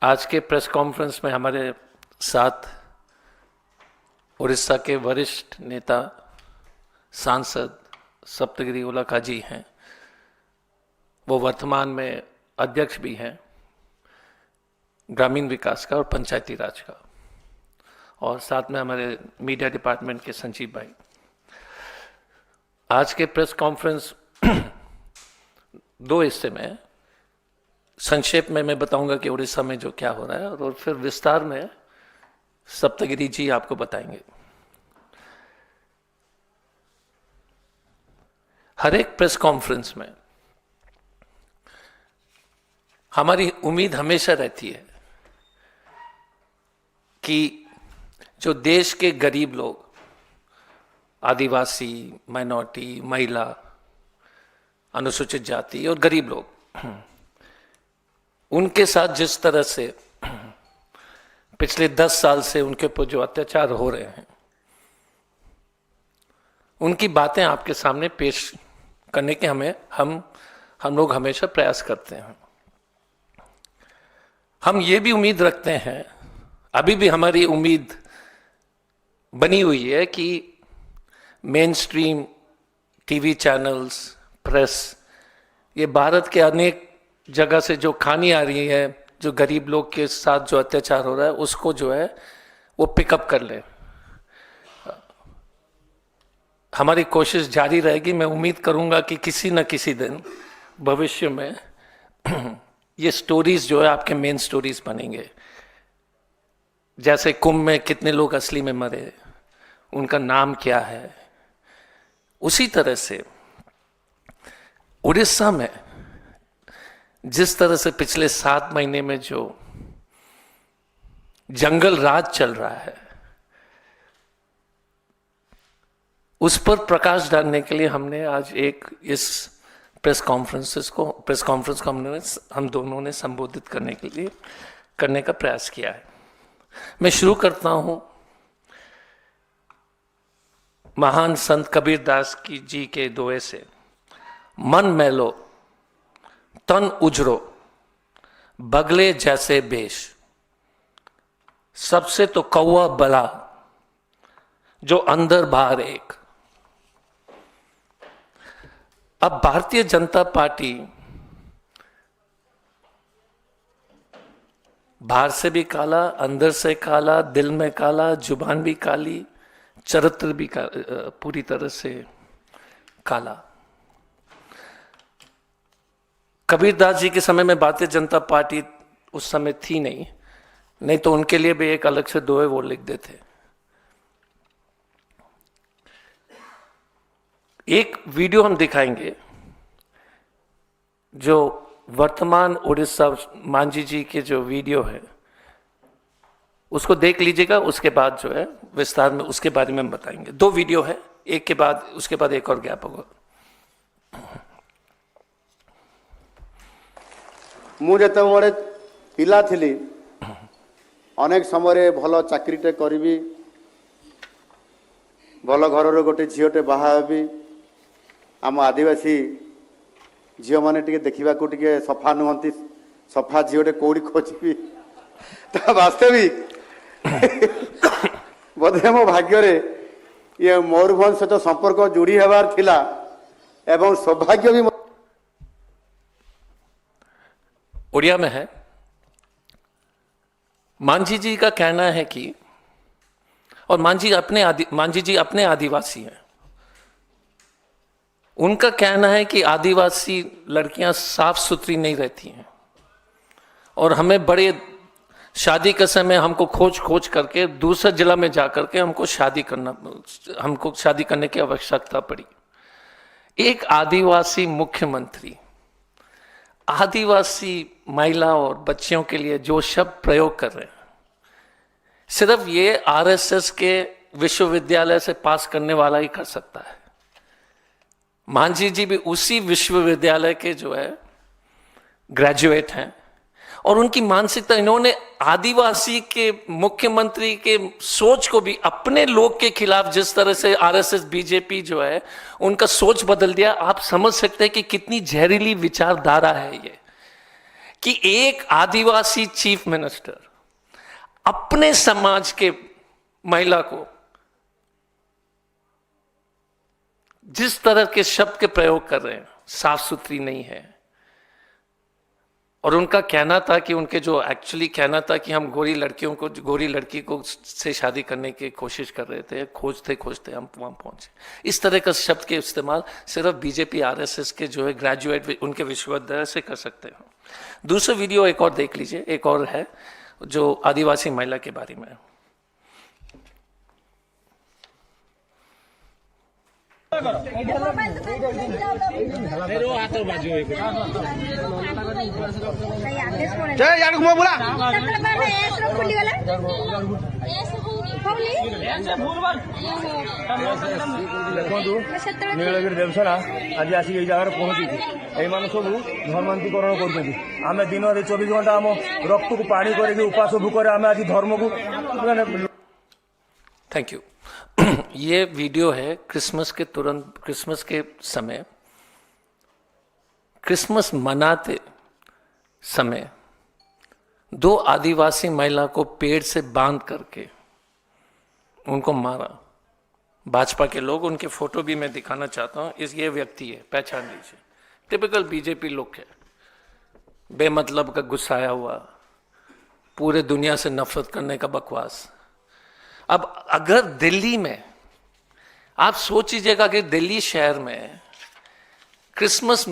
आज के press conference में हमारे साथ उड़ीसा के वरिष्ठ नेता सांसद सप्तगिरी उल्लाका जी हैं। वो वर्तमान में अध्यक्ष भी हैं ग्रामीण विकास का और पंचायती राज का, और साथ में हमारे मीडिया डिपार्टमेंट के संजीव भाई। आज के प्रेस कॉन्फ्रेंस दो हिस्से में है। संक्षेप में मैं बताऊंगा कि उड़ीसा में जो क्या हो रहा है, और फिर विस्तार में सप्तगिरी जी आपको बताएंगे। हर एक प्रेस कॉन्फ्रेंस में हमारी उम्मीद हमेशा रहती है कि जो देश के गरीब लोग, आदिवासी, माइनॉरिटी, महिला, अनुसूचित जाति और गरीब लोग, उनके साथ जिस तरह से पिछले 10 साल से उनके ऊपर जो अत्याचार हो रहे हैं, उनकी बातें आपके सामने पेश करने के हम लोग हमेशा प्रयास करते हैं। हम ये भी उम्मीद रखते हैं, अभी भी हमारी उम्मीद बनी हुई है कि main stream TV channels, press, ये भारत के अनेक जगह से जो कहानी आ रही है, जो गरीब लोग के साथ जो अत्याचार हो रहा है, उसको जो है वो पिकअप कर ले। हमारी कोशिश जारी रहेगी। मैं उम्मीद करूंगा कि किसी न किसी दिन भविष्य में ये स्टोरीज जो है आपके मेन स्टोरीज बनेंगे। जैसे कुंभ में कितने लोग असली में मरे, उनका नाम क्या है, उसी तरह से उड़ीसा में जिस तरह से पिछले 7 महीने में जो जंगल राज चल रहा है, उस पर प्रकाश डालने के लिए हमने आज एक इस प्रेस कॉन्फ्रेंस को हम दोनों ने संबोधित करने का प्रयास किया है। मैं शुरू करता हूं महान संत कबीरदास जी के दोहे से, मन मैलो तन उजरो बगले जैसे बेश, सबसे तो कौवा बला जो अंदर बाहर एक। अब भारतीय जनता पार्टी बाहर से भी काला, अंदर से काला, दिल में काला, जुबान भी काली, चरित्र भी पूरी तरह से काला। कबीरदास जी के समय में भारतीय जनता पार्टी उस समय थी नहीं तो उनके लिए भी एक अलग से दोहे वो लिख देते। एक वीडियो हम दिखाएंगे जो वर्तमान उड़ीसा मांझी जी के जो वीडियो है उसको देख लीजिएगा। उसके बाद जो है विस्तार में उसके बारे में हम बताएंगे। 2 वीडियो है, एक के बाद उसके बाद एक और गैप होगा। मु जेतबे पिला थिली अनेक समय भल चाकरीटे करी, भल घर गोटे झीटे बाहाबी, आम आदिवासी झील मैंने देखा टे सफा नुहति, सफा झीटे कौड़ी खोजी वास्तविक बोधे मो भाग्य ये मयूरभंज सहित संपर्क जोड़ी हबार थिला एवं सौभाग्य भी। उड़िया में है। मांझी जी का कहना है कि, और मांझी जी अपने आदिवासी हैं, उनका कहना है कि आदिवासी लड़कियां साफ सुथरी नहीं रहती हैं और हमें बड़े शादी के समय हमको खोज करके दूसरे जिला में जाकर के हमको शादी करने की आवश्यकता पड़ी। एक आदिवासी मुख्यमंत्री आदिवासी महिला और बच्चियों के लिए जो शब्द प्रयोग कर रहे हैं, सिर्फ ये आरएसएस के विश्वविद्यालय से पास करने वाला ही कर सकता है। मांझी जी भी उसी विश्वविद्यालय के जो है ग्रेजुएट हैं, और उनकी मानसिकता, इन्होंने आदिवासी के मुख्यमंत्री के सोच को भी अपने लोग के खिलाफ जिस तरह से आरएसएस बीजेपी जो है उनका सोच बदल दिया। आप समझ सकते हैं कि कितनी जहरीली विचारधारा है ये। कि एक आदिवासी चीफ मिनिस्टर अपने समाज के महिला को जिस तरह के शब्द के प्रयोग कर रहे हैं, साफ सुथरी नहीं है। और उनका कहना था कि उनके जो एक्चुअली कहना था कि हम गोरी लड़की को से शादी करने की कोशिश कर रहे थे, खोजते हम वहां पहुंचे। इस तरह का शब्द के इस्तेमाल सिर्फ बीजेपी आरएसएस के जो है ग्रेजुएट उनके विश्वविद्यालय से कर सकते हैं। दूसरा वीडियो एक और देख लीजिए, एक और है जो आदिवासी महिला के बारे में है। ନୀଳଗିରି ଦେବସେନା ଆଜି ଆସିକି ଏଇ ଜାଗାରେ ପହଞ୍ଚିଛି। ଏଇମାନେ ସବୁ ଧର୍ମାନ୍ତୀକରଣ କରୁଛନ୍ତି। ଆମେ ଦିନରେ 24 ଘଣ୍ଟା ଆମ ରକ୍ତକୁ ପାଣି କରିକି ଉପାସ ଭୋକରେ ଆମେ ଆଜି ଧର୍ମକୁ थैंक यू। ये वीडियो है क्रिसमस के समय, क्रिसमस मनाते समय 2 आदिवासी महिला को पेड़ से बांध करके उनको मारा। भाजपा के लोग, उनके फोटो भी मैं दिखाना चाहता हूं। ये व्यक्ति है, पहचान लीजिए, टिपिकल बीजेपी लोग है, बेमतलब का गुस्साया हुआ, पूरे दुनिया से नफरत करने का बकवास। अब अगर दिल्ली में, आप सोच लीजिएगा कि दिल्ली शहर में क्रिसमस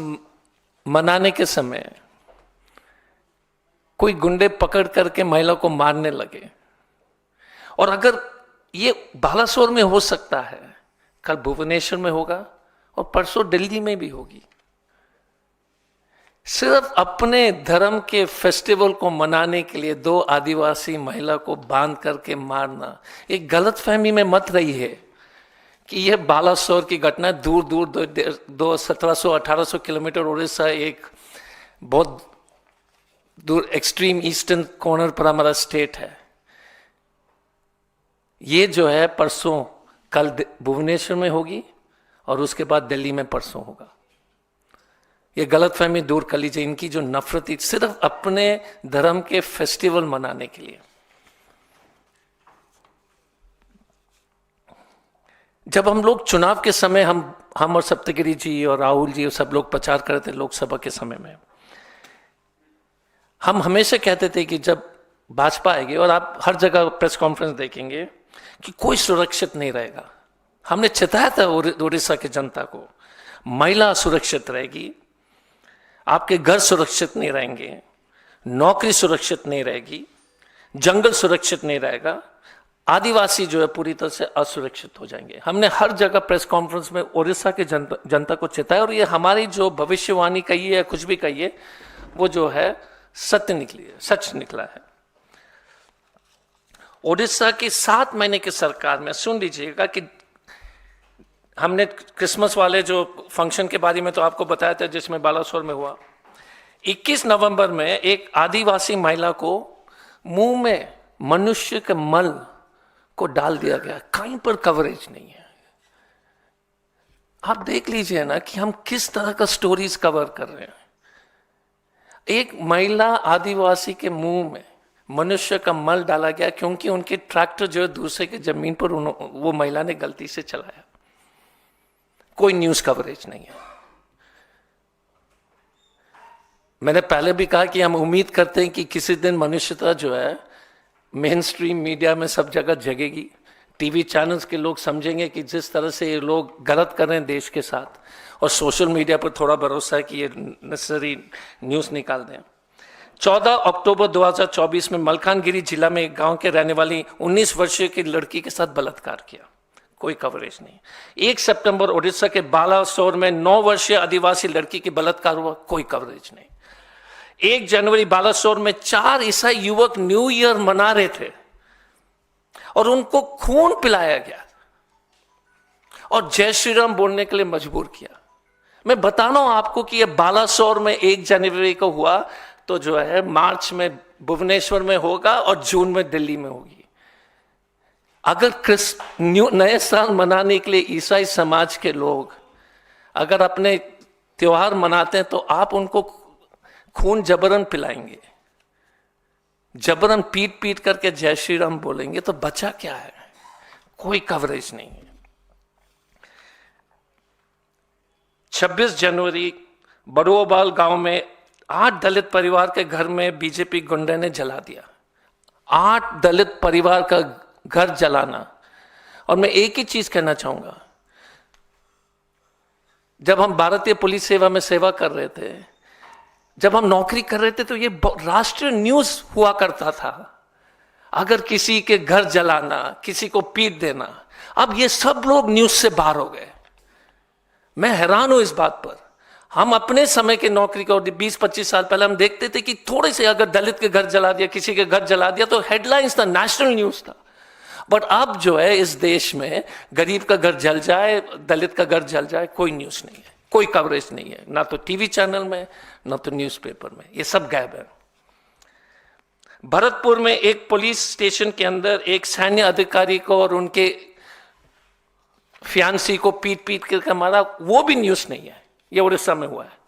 मनाने के समय कोई गुंडे पकड़ करके महिला को मारने लगे, और अगर ये बालासोर में हो सकता है, कल भुवनेश्वर में होगा और परसों दिल्ली में भी होगी। सिर्फ अपने धर्म के फेस्टिवल को मनाने के लिए 2 आदिवासी महिला को बांध करके मारना, एक गलत फहमी में मत रही है कि यह बालासोर की घटना। दूर 1700-1800 किलोमीटर उड़ीसा, एक बहुत दूर एक्सट्रीम ईस्टर्न कॉर्नर पर हमारा स्टेट है। ये जो है परसों, कल भुवनेश्वर में होगी और उसके बाद दिल्ली में परसों होगा। ये गलतफहमी दूर कर लीजिए, इनकी जो नफरत सिर्फ अपने धर्म के फेस्टिवल मनाने के लिए। जब हम लोग चुनाव के समय हम और सप्तगिरी जी और राहुल जी और सब लोग प्रचार कर रहे थे लोकसभा के समय में, हम हमेशा कहते थे कि जब भाजपा आएगी, और आप हर जगह प्रेस कॉन्फ्रेंस देखेंगे कि कोई सुरक्षित नहीं रहेगा। हमने चेताया था उड़ीसा की जनता को, महिला सुरक्षित रहेगी, आपके घर सुरक्षित नहीं रहेंगे, नौकरी सुरक्षित नहीं रहेगी, जंगल सुरक्षित नहीं रहेगा, आदिवासी जो है पूरी तरह से असुरक्षित हो जाएंगे। हमने हर जगह प्रेस कॉन्फ्रेंस में उड़ीसा के जनता को चेताया, और ये हमारी जो भविष्यवाणी कही है, कुछ भी कहिए, वो जो है सच निकला है। उड़ीसा की 7 महीने की सरकार में, सुन लीजिएगा कि हमने क्रिसमस वाले जो फंक्शन के बारे में तो आपको बताया था जिसमें बालासोर में हुआ। 21 नवंबर में एक आदिवासी महिला को मुंह में मनुष्य के मल को डाल दिया गया, कहीं पर कवरेज नहीं है। आप देख लीजिए ना कि हम किस तरह का स्टोरीज कवर कर रहे हैं। एक महिला आदिवासी के मुंह में मनुष्य का मल डाला गया क्योंकि उनके ट्रैक्टर जो है दूसरे की जमीन पर वो महिला ने गलती से चलाया। कोई न्यूज कवरेज नहीं है। मैंने पहले भी कहा कि हम उम्मीद करते हैं कि किसी दिन मनुष्यता जो है मेन स्ट्रीम मीडिया में सब जगह जगेगी। टीवी चैनल्स के लोग समझेंगे कि जिस तरह से ये लोग गलत कर रहे हैं देश के साथ, और सोशल मीडिया पर थोड़ा भरोसा है कि ये नेसेसरी न्यूज निकाल दें। 14 अक्टूबर 2024 में मलकानगिरी जिला में एक गांव के रहने वाली 19 वर्षीय की लड़की के साथ बलात्कार किया, कोई कवरेज नहीं। 1 सितंबर उड़ीसा के बालासोर में 9 वर्षीय आदिवासी लड़की की बलात्कार हुआ, कोई कवरेज नहीं। 1 जनवरी बालासोर में 4 ईसाई युवक न्यू ईयर मना रहे थे और उनको खून पिलाया गया और जय श्री राम बोलने के लिए मजबूर किया। मैं बता रहा हूं आपको कि यह बालासोर में 1 जनवरी को हुआ, तो जो है मार्च में भुवनेश्वर में होगा और जून में दिल्ली में होगी। अगर नए साल मनाने के लिए ईसाई समाज के लोग अगर अपने त्योहार मनाते हैं तो आप उनको खून जबरन पिलाएंगे, जबरन पीट पीट करके जय श्री राम बोलेंगे, तो बचा क्या है? कोई कवरेज नहीं है। 26 जनवरी बड़ुआबाल गांव में 8 दलित परिवार के घर में बीजेपी गुंडे ने जला दिया। 8 दलित परिवार का घर जलाना। और मैं एक ही चीज कहना चाहूंगा, जब हम भारतीय पुलिस सेवा में सेवा कर रहे थे, जब हम नौकरी कर रहे थे, तो ये राष्ट्रीय न्यूज हुआ करता था। अगर किसी के घर जलाना, किसी को पीट देना, अब ये सब लोग न्यूज से बाहर हो गए। मैं हैरान हूं इस बात पर। हम अपने समय के नौकरी को 20-25 साल पहले हम देखते थे कि थोड़े से अगर दलित के घर जला दिया, किसी के घर जला दिया, तो हेडलाइंस था, नेशनल न्यूज था। बट अब जो है इस देश में गरीब का घर जल जाए, दलित का घर जल जाए, कोई न्यूज नहीं है, कोई कवरेज नहीं है, ना तो टीवी चैनल में, ना तो न्यूज़पेपर में, ये सब गायब है। भरतपुर में एक पुलिस स्टेशन के अंदर एक सैन्य अधिकारी को और उनके फियांसी को पीट पीट करके मारा, वो भी न्यूज नहीं है। ये उड़ीसा में हुआ है।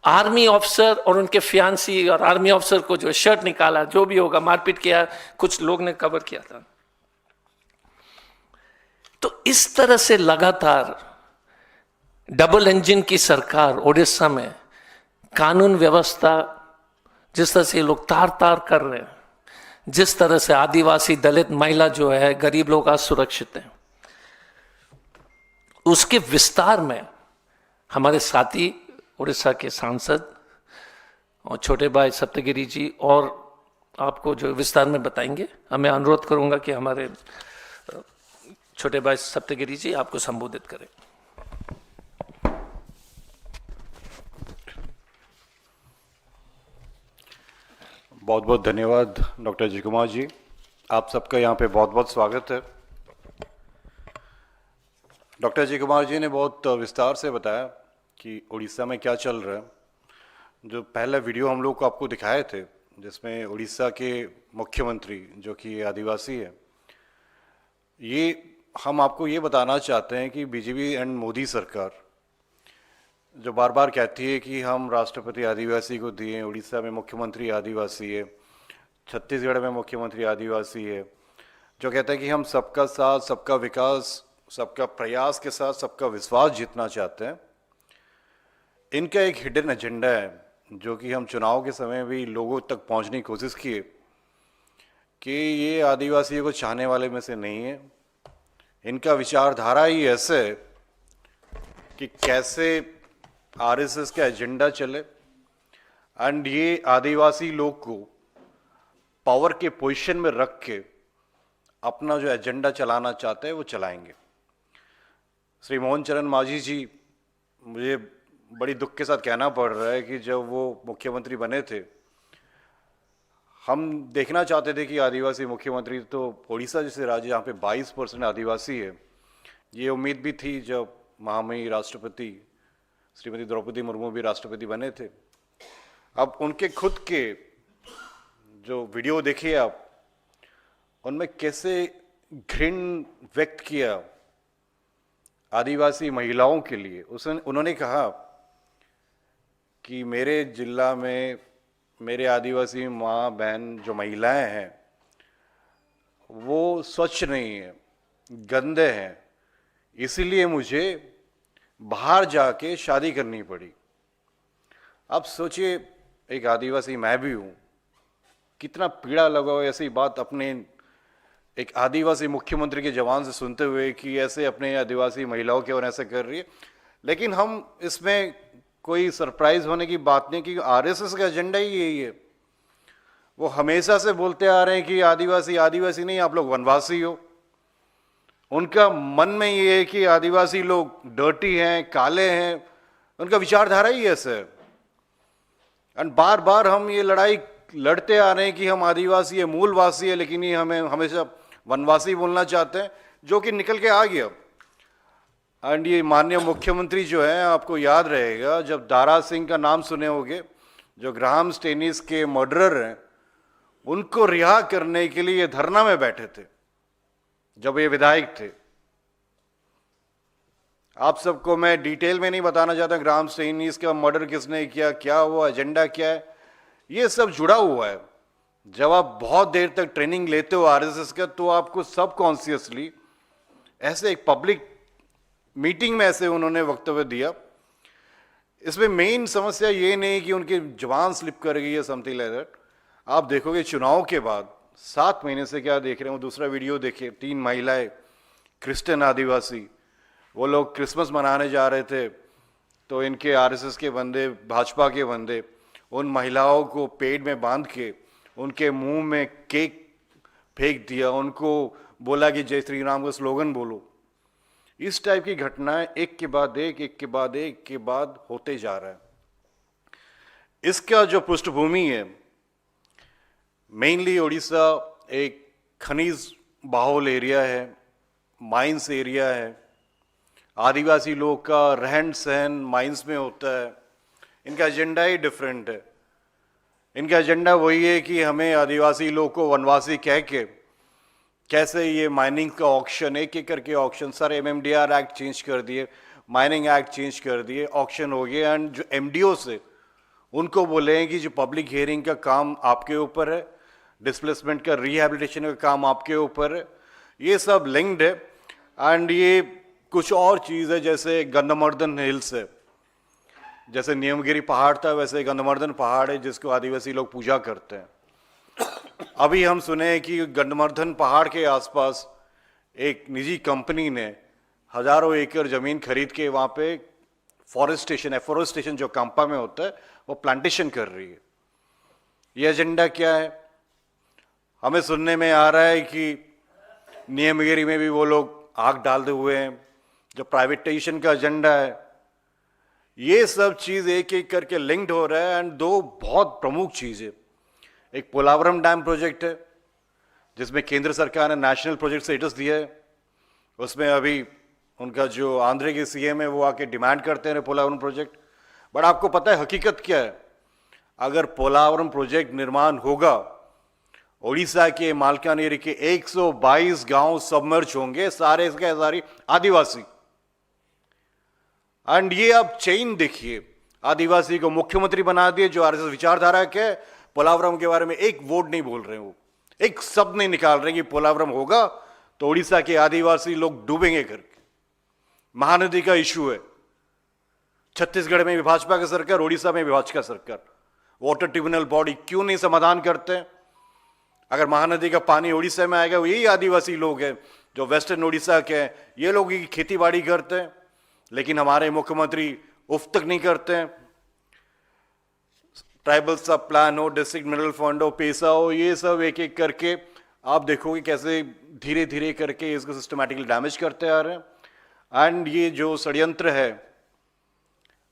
आर्मी ऑफिसर और उनके फियांसी और आर्मी ऑफिसर को जो शर्ट निकाला, जो भी होगा, मारपीट किया, कुछ लोग ने कवर किया था। तो इस तरह से लगातार डबल इंजन की सरकार ओडिशा में कानून व्यवस्था, जिस तरह से लोग तार तार कर रहे हैं, जिस तरह से आदिवासी दलित महिला जो है, गरीब लोग आज सुरक्षित हैं, उसके विस्तार में हमारे साथी उड़ीसा के सांसद और छोटे भाई सप्तगिरी जी और आपको जो विस्तार में बताएंगे। मैं अनुरोध करूंगा कि हमारे छोटे भाई सप्तगिरी जी आपको संबोधित करें। बहुत बहुत धन्यवाद डॉक्टर जी कुमार जी, आप सबका यहाँ पे बहुत बहुत स्वागत है। डॉक्टर जी कुमार जी ने बहुत विस्तार से बताया कि उड़ीसा में क्या चल रहा है। जो पहला वीडियो हम लोग को आपको दिखाए थे, जिसमें उड़ीसा के मुख्यमंत्री जो कि आदिवासी है, ये हम आपको ये बताना चाहते हैं कि बीजेपी एंड मोदी सरकार जो बार बार कहती है कि हम राष्ट्रपति आदिवासी को दिए, उड़ीसा में मुख्यमंत्री आदिवासी है, छत्तीसगढ़ में मुख्यमंत्री आदिवासी है, जो कहता है कि हम सबका साथ, सबका विकास, सबका प्रयास के साथ सबका विश्वास जीतना चाहते हैं। इनका एक हिडन एजेंडा है जो कि हम चुनाव के समय भी लोगों तक पहुंचने की कोशिश किए कि ये आदिवासियों को चाहने वाले में से नहीं है। इनका विचारधारा ही ऐसे है कि कैसे आरएसएस का एजेंडा चले एंड ये आदिवासी लोग को पावर के पोजीशन में रख के अपना जो एजेंडा चलाना चाहते हैं वो चलाएंगे। श्री मोहन चरण मांझी जी, मुझे बड़ी दुख के साथ कहना पड़ रहा है कि जब वो मुख्यमंत्री बने थे, हम देखना चाहते थे कि आदिवासी मुख्यमंत्री, तो उड़ीसा जैसे राज्य जहाँ पे 22% आदिवासी है, ये उम्मीद भी थी जब महामहिम राष्ट्रपति श्रीमती द्रौपदी मुर्मू भी राष्ट्रपति बने थे। अब उनके खुद के जो वीडियो देखिए आप, उनमें कैसे घृण व्यक्त किया आदिवासी महिलाओं के लिए। उन्होंने कहा कि मेरे जिला में मेरे आदिवासी माँ बहन जो महिलाएं हैं वो स्वच्छ नहीं है, गंदे हैं, इसीलिए मुझे बाहर जाके शादी करनी पड़ी। अब सोचिए, एक आदिवासी मैं भी हूँ, कितना पीड़ा लगा हो ऐसी बात अपने एक आदिवासी मुख्यमंत्री के जवान से सुनते हुए कि ऐसे अपने आदिवासी महिलाओं के और ऐसे कर रही है। लेकिन हम इसमें कोई सरप्राइज होने की बात नहीं, कि आरएसएस का एजेंडा ही यही है। वो हमेशा से बोलते आ रहे हैं कि आदिवासी आदिवासी नहीं, आप लोग वनवासी हो। उनका मन में ये है कि आदिवासी लोग डर्टी हैं, काले हैं, उनका विचारधारा ही ऐसे है। एंड बार बार हम ये लड़ाई लड़ते आ रहे हैं कि हम आदिवासी है, मूलवासी है, लेकिन ये हमें हमेशा वनवासी बोलना चाहते हैं, जो कि निकल के आ गया। एंड ये माननीय मुख्यमंत्री जो है, आपको याद रहेगा जब दारा सिंह का नाम सुने होंगे, जो ग्राहम स्टेनिस के मर्डरर हैं, उनको रिहा करने के लिए धरना में बैठे थे जब ये विधायक थे। आप सबको मैं डिटेल में नहीं बताना चाहता ग्राहम स्टेनिस का मर्डर किसने किया, क्या हुआ, एजेंडा क्या है, ये सब जुड़ा हुआ है। जब आप बहुत देर तक ट्रेनिंग लेते हो आरएसएस का, तो आपको सब कॉन्शियसली ऐसे एक पब्लिक मीटिंग में ऐसे उन्होंने वक्तव्य दिया। इसमें मेन समस्या ये नहीं कि उनकी जबान स्लिप कर गई है समथिंग लाइक दैट। आप देखोगे चुनाव के बाद 7 महीने से क्या देख रहे हो, दूसरा वीडियो देखिए, 3 महिलाएं क्रिश्चियन आदिवासी, वो लोग क्रिसमस मनाने जा रहे थे, तो इनके आरएसएस के बंदे, भाजपा के बंदे उन महिलाओं को पेट में बांध के उनके मुंह में केक फेंक दिया, उनको बोला कि जय श्री राम का स्लोगन बोलो। इस टाइप की घटनाएं एक के बाद एक होते जा रहा है। इसका जो पृष्ठभूमि है, मेनली उड़ीसा एक खनिज बाहुल एरिया है, माइंस एरिया है, आदिवासी लोग का रहन सहन माइंस में होता है। इनका एजेंडा ही डिफरेंट है। इनका एजेंडा वही है कि हमें आदिवासी लोग को वनवासी कह के कैसे ये माइनिंग का ऑक्शन, एक एक करके auction, sir MMDR act change कर दिए, माइनिंग एक्ट चेंज कर दिए, ऑक्शन हो गए, एंड जो एमडीओ से उनको बोले कि जो पब्लिक हियरिंग का काम आपके ऊपर है, डिस्प्लेसमेंट का रिहैबिलिटेशन का काम आपके ऊपर है, ये सब लिंक्ड है। एंड ये कुछ और चीज़ है, जैसे गंधमर्दन हिल्स है, जैसे नीलगिरी पहाड़ था वैसे गंधमर्दन पहाड़ है जिसको आदिवासी लोग पूजा करते हैं। अभी हम सुने कि गंधमर्दन पहाड़ के आसपास एक निजी कंपनी ने हजारों एकड़ जमीन खरीद के वहाँ पे एफोरेस्टेशन जो कांपा में होता है वो प्लांटेशन कर रही है। ये एजेंडा क्या है? हमें सुनने में आ रहा है कि नीलगिरी में भी वो लोग आग डालते हुए हैं, जो प्राइवेटाइजेशन का एजेंडा है। ये सब चीज एक एक करके लिंक्ड हो रहा है। एंड 2 बहुत प्रमुख चीजें, एक पोलावरम डैम प्रोजेक्ट है जिसमें केंद्र सरकार ने नेशनल प्रोजेक्ट स्टेटस दिया है। उसमें अभी उनका जो आंध्र के सीएम है वो आके डिमांड करते हैं पोलावरम प्रोजेक्ट। बट आपको पता है हकीकत क्या है? अगर पोलावरम प्रोजेक्ट निर्माण होगा, ओडिशा के मालकानगिरी के 122 गांव सबमर्ज होंगे, सारे के सारे आदिवासी। एंड ये आप चेन देखिए, आदिवासी को मुख्यमंत्री बना दिए जो आरएसएस विचारधारा के, पोलावरम के बारे में एक वोट नहीं बोल रहे हो, एक शब्द नहीं निकाल रहे कि पोलावरम होगा तो उड़ीसा के आदिवासी लोग डूबेंगे करके। महानदी का इशू है, छत्तीसगढ़ में भी भाजपा का सरकार, उड़ीसा में भी भाजपा का सरकार। वाटर ट्रिब्यूनल बॉडी क्यों नहीं समाधान करते? अगर महानदी का पानी उड़ीसा में आएगा, यही आदिवासी लोग हैं जो वेस्टर्न उड़ीसा के हैं, ये लोग ही खेती बाड़ी करते हैं, लेकिन हमारे मुख्यमंत्री उफ तक नहीं करते हैं। ट्राइबल सब प्लान हो, डिस्ट्रिक्ट मिनरल फंड हो, पैसा हो, ये सब एक एक करके आप देखोगे कैसे धीरे धीरे करके इसको सिस्टमैटिकली डैमेज करते आ रहे हैं। एंड ये जो षड्यंत्र है,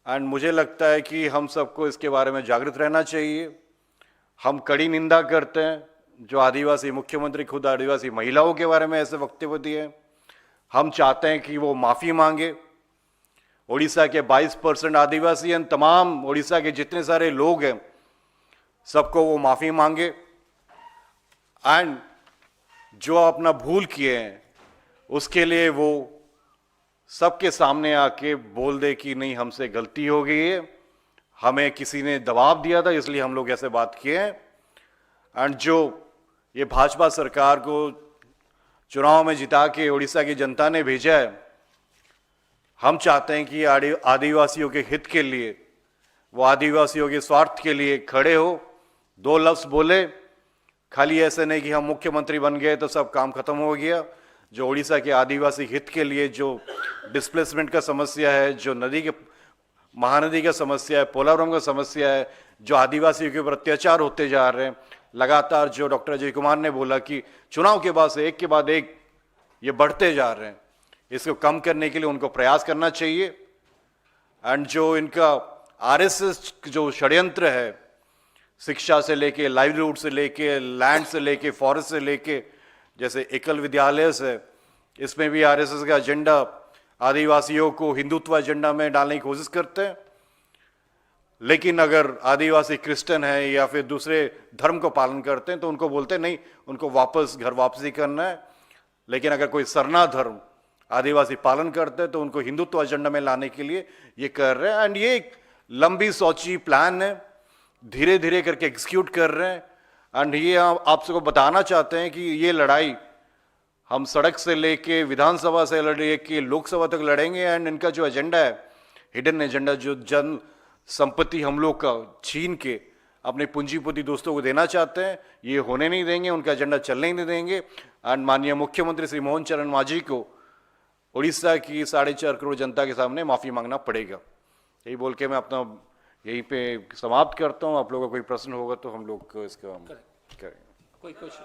एंड मुझे लगता है कि हम सबको इसके बारे में जागृत रहना चाहिए। हम कड़ी निंदा करते हैं जो आदिवासी मुख्यमंत्री खुद आदिवासी महिलाओं के बारे में ऐसे वक्तव्य दिए। हम चाहते हैं कि वो माफी मांगे। उड़ीसा के 22% आदिवासी हैं, तमाम उड़ीसा के जितने सारे लोग हैं सबको वो माफी मांगे। एंड जो अपना भूल किए हैं उसके लिए वो सबके सामने आके बोल दे कि नहीं हमसे गलती हो गई है, हमें किसी ने दबाव दिया था इसलिए हम लोग ऐसे बात किए हैं। एंड जो ये भाजपा सरकार को चुनाव में जिता के उड़ीसा की जनता ने भेजा है, हम चाहते हैं कि आदिवासियों के हित के लिए, वो आदिवासियों के स्वार्थ के लिए खड़े हो, 2 लफ्ज बोले। खाली ऐसे नहीं कि हम मुख्यमंत्री बन गए तो सब काम खत्म हो गया। जो उड़ीसा के आदिवासी हित के लिए जो डिस्प्लेसमेंट का समस्या है, जो महानदी का समस्या है, पोलावरम का समस्या है, जो आदिवासियों के ऊपर अत्याचार होते जा रहे हैं लगातार, जो डॉक्टर अजय कुमार ने बोला कि चुनाव के बाद से एक के बाद एक ये बढ़ते जा रहे हैं, इसको कम करने के लिए उनको प्रयास करना चाहिए। एंड जो इनका आरएसएस जो षड्यंत्र है, शिक्षा से लेके, लाइवलीहुड से लेके, लैंड से लेके, फॉरेस्ट से लेके, जैसे एकल विद्यालय से, इसमें भी आरएसएस का एजेंडा आदिवासियों को हिंदुत्व एजेंडा में डालने की कोशिश करते हैं। लेकिन अगर आदिवासी क्रिश्चियन है या फिर दूसरे धर्म को पालन करते हैं तो उनको बोलते हैं नहीं, उनको वापस घर वापसी करना है। लेकिन अगर कोई सरना धर्म आदिवासी पालन करते हैं तो उनको हिंदुत्व एजेंडा में लाने के लिए ये कर रहे हैं। एंड ये एक लंबी सोची प्लान है। धीरे धीरे करके एग्जीक्यूट कर रहे हैं। एंड ये आपसे को बताना चाहते हैं कि ये लड़ाई हम सड़क से लेके विधानसभा से लेके लोकसभा तक लड़ेंगे। एंड इनका जो एजेंडा है, हिडन एजेंडा, जो जन संपत्ति हम लोग का छीन के अपने पूंजीपति दोस्तों को देना चाहते हैं, ये होने नहीं देंगे, उनका एजेंडा चलने नहीं देंगे। एंड माननीय मुख्यमंत्री श्री मोहन चरण मांझी को उड़ीसा की 4.5 करोड़ जनता के सामने माफी मांगना पड़ेगा। यही बोल के मैं अपना यहीं पे समाप्त करता हूँ। आप लोगों का कोई प्रश्न होगा तो हम लोग इसका करेंगे। कोई क्वेश्चन?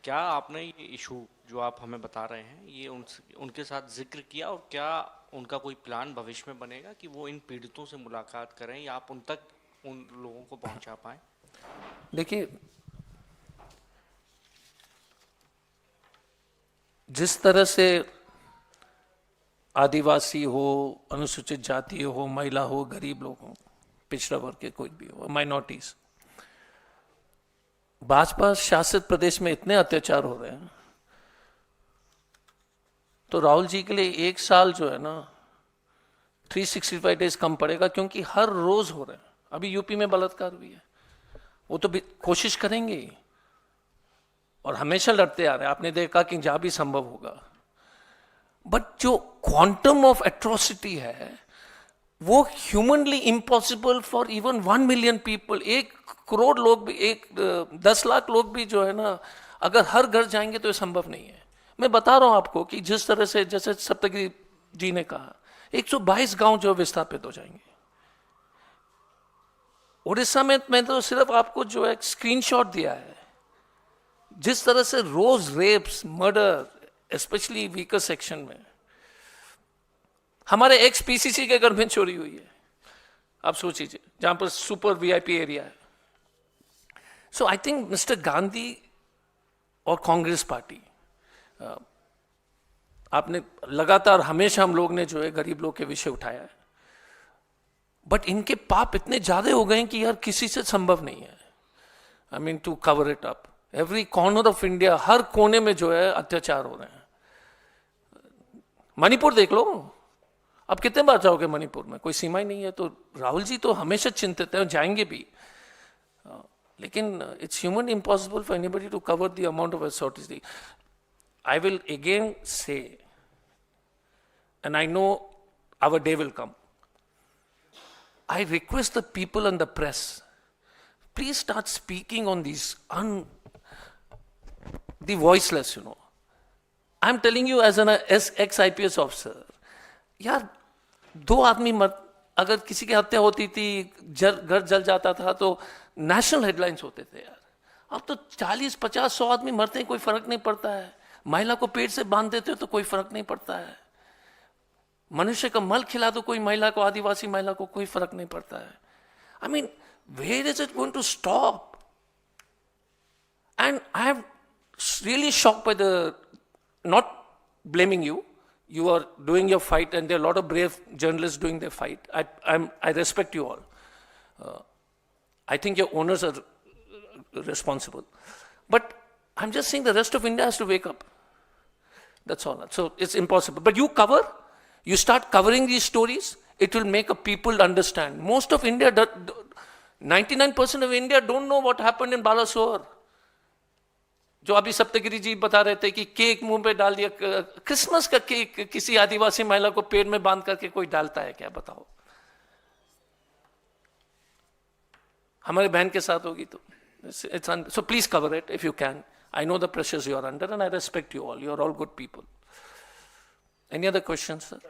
क्या आपने ये इशू जो आप हमें बता रहे हैं ये उनके साथ जिक्र किया, और क्या उनका कोई प्लान भविष्य में बनेगा कि वो इन पीड़ितों से मुलाकात करें या आप उन तक उन लोगों को पहुंचा पाएं? देखिए, जिस तरह से आदिवासी हो, अनुसूचित जाति हो, महिला हो, गरीब लोग हो, पिछड़ा वर्ग के कोई भी हो, माइनॉरिटीज, भाजपा शासित प्रदेश में इतने अत्याचार हो रहे हैं, तो राहुल जी के लिए 1 साल जो है ना 365 डेज कम पड़ेगा, क्योंकि हर रोज हो रहे हैं। अभी यूपी में बलात्कार हुई है, वो तो कोशिश करेंगे ही और हमेशा लड़ते आ रहे हैं। आपने देखा कि जहां भी संभव होगा, बट जो क्वांटम ऑफ एट्रोसिटी है वो humanly impossible for even 1 million people. 1 crore लोग भी, 10 लाख लोग भी जो है ना, अगर हर घर जाएंगे तो ये संभव नहीं है। मैं बता रहा हूं आपको कि जिस तरह से, जैसे सप्तगिरी जी ने कहा, 122 गांव जो विस्थापित हो जाएंगे। उड़ीसा में मैं तो सिर्फ आपको जो है स्क्रीनशॉट दिया है, जिस तरह से रोज rapes, murder, specially weaker section में, हमारे एक्स पीसीसी के घर में चोरी हुई है। आप सोचिए, जहां पर सुपर वीआईपी एरिया है। सो आई थिंक मिस्टर गांधी और कांग्रेस पार्टी, आपने लगातार, हमेशा हम लोग ने जो है गरीब लोग के विषय उठाया है, बट इनके पाप इतने ज्यादा हो गए कि यार किसी से संभव नहीं है, I mean to cover it up. Every corner of India, हर कोने में जो है अत्याचार हो रहे हैं। मणिपुर देख लो, अब कितने बार जाओगे मणिपुर में, कोई सीमा ही नहीं है। तो राहुल जी तो हमेशा चिंतित है, जाएंगे भी, लेकिन it's human impossible for anybody to cover the amount of atrocity. I will again say, and I know our day will come, I request the people and the press, please start speaking on these the voiceless, you know. I'm telling you as an ex-IPS officer, यार 2 आदमी अगर किसी की हत्या होती थी, घर जल जाता था तो नेशनल हेडलाइंस होते थे यार। अब तो 40, 50, 100 आदमी मरते हैं, कोई फर्क नहीं पड़ता है। महिला को पेट से बांध देते हो तो कोई फर्क नहीं पड़ता है। मनुष्य का मल खिला दो कोई महिला को, आदिवासी महिला को, कोई फर्क नहीं पड़ता है। I mean, where is it going to stop? And I am really shocked by the, not blaming you, you are doing your fight, and there are a lot of brave journalists doing their fight. I respect you all. I think your owners are responsible, but I'm just saying the rest of India has to wake up. That's all. So it's impossible. But you start covering these stories, it will make a people understand. Most of India, 99% of India don't know what happened in Balasore. जो अभी सप्तगिरी जी बता रहे थे कि cake मुंह पे डाल दिया, क्रिसमस का केक किसी आदिवासी महिला को पेट में बांध करके कोई डालता है क्या, बताओ? हमारे बहन के साथ होगी तो so please cover it if you can. I know the pressures you are under and I respect you all. You are all good people. Any other questions, sir?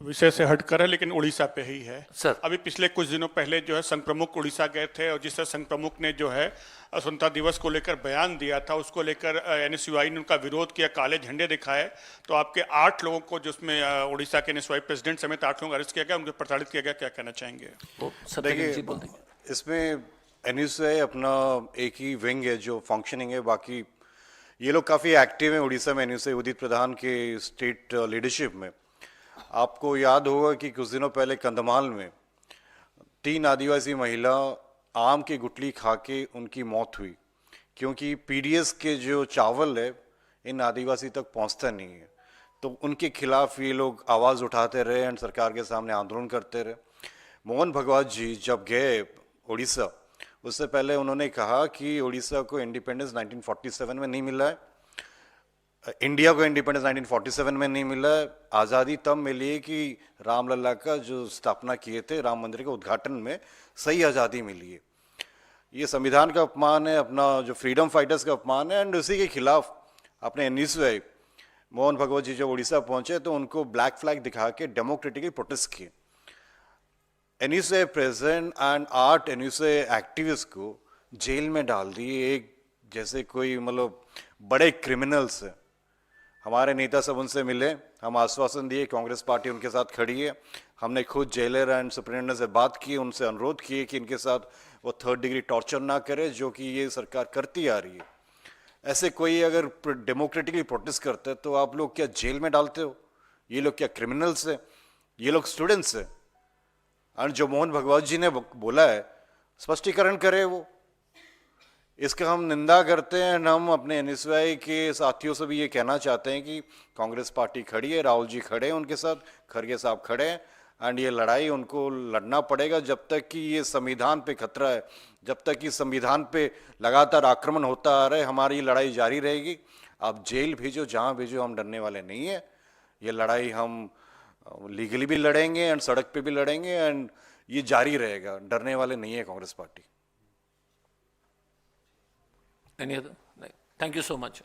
विषय से हटकर है, लेकिन उड़ीसा पे ही है सर। अभी पिछले कुछ दिनों पहले जो है संघ प्रमुख उड़ीसा गए थे, और जिस तरह संघ प्रमुख ने जो है स्वतंत्रता दिवस को लेकर बयान दिया था, उसको लेकर एनएसयूआई ने उनका विरोध किया, काले झंडे दिखाए। तो आपके 8 लोगों को, जिसमें उड़ीसा के एनएसयूआई प्रेसिडेंट समेत 8 लोगों को अरेस्ट किया गया, उनको प्रताड़ित किया गया, क्या कहना चाहेंगे? देखिए, इसमें एनएसयूआई अपना एक ही विंग है जो फंक्शनिंग है, बाकी ये लोग काफ़ी एक्टिव हैं उड़ीसा में। एनएसयूआई उदित प्रधान के स्टेट लीडरशिप में, आपको याद होगा कि कुछ दिनों पहले कंधमाल में 3 आदिवासी महिला आम की गुठली खा के उनकी मौत हुई। क्योंकि पीडीएस के जो चावल है इन आदिवासी तक पहुंचता नहीं है, तो उनके खिलाफ ये लोग आवाज़ उठाते रहे एंड सरकार के सामने आंदोलन करते रहे। मोहन भागवत जी जब गए उड़ीसा, उससे पहले उन्होंने कहा कि उड़ीसा को इंडिपेंडेंस 1947 में नहीं मिला है, इंडिया को इंडिपेंडेंस 1947 में नहीं मिला है, आज़ादी तब मिली है कि रामलला का जो स्थापना किए थे राम मंदिर के उद्घाटन में सही आज़ादी मिली है। ये संविधान का अपमान है, अपना जो फ्रीडम फाइटर्स का अपमान है, एंड उसी के खिलाफ अपने एनएसयूआई मोहन भागवत जी जब उड़ीसा पहुंचे तो उनको ब्लैक फ्लैग दिखा के डेमोक्रेटिकली प्रोटेस्ट किए। NSUI president and 8 NSUI activist को जेल में डाल दिए, एक जैसे कोई मतलब बड़े क्रिमिनल्स है। हमारे नेता सब उनसे मिले, हम आश्वासन दिए, कांग्रेस पार्टी उनके साथ खड़ी है। हमने खुद जेलर एंड सुप्रिंटेंडेंट से बात की, उनसे अनुरोध किए कि इनके साथ वो 3rd डिग्री टॉर्चर ना करे जो कि ये सरकार करती आ रही है। ऐसे कोई अगर डेमोक्रेटिकली प्रोटेस्ट करते तो आप लोग क्या जेल में डालते हो? ये लोग क्या क्रिमिनल्स है? ये लोग स्टूडेंट्स है। और जो मोहन भागवत जी ने बोला है स्पष्टीकरण करे वो, इसका हम निंदा करते हैं। हम अपने एनएसयूआई के साथियों से भी ये कहना चाहते हैं कि कांग्रेस पार्टी खड़ी है, राहुल जी खड़े हैं उनके साथ, खड़गे साहब खड़े हैं, एंड ये लड़ाई उनको लड़ना पड़ेगा जब तक कि ये संविधान पे खतरा है, जब तक कि संविधान पे लगातार आक्रमण होता आ रहा है, हमारी लड़ाई जारी रहेगी। आप जेल भेजो, जहाँ भेजो, हम डरने वाले नहीं है। ये लड़ाई हम लीगली भी लड़ेंगे एंड सड़क पे भी लड़ेंगे, एंड ये जारी रहेगा, डरने वाले नहीं है Congress party. Any other? Thank you so much.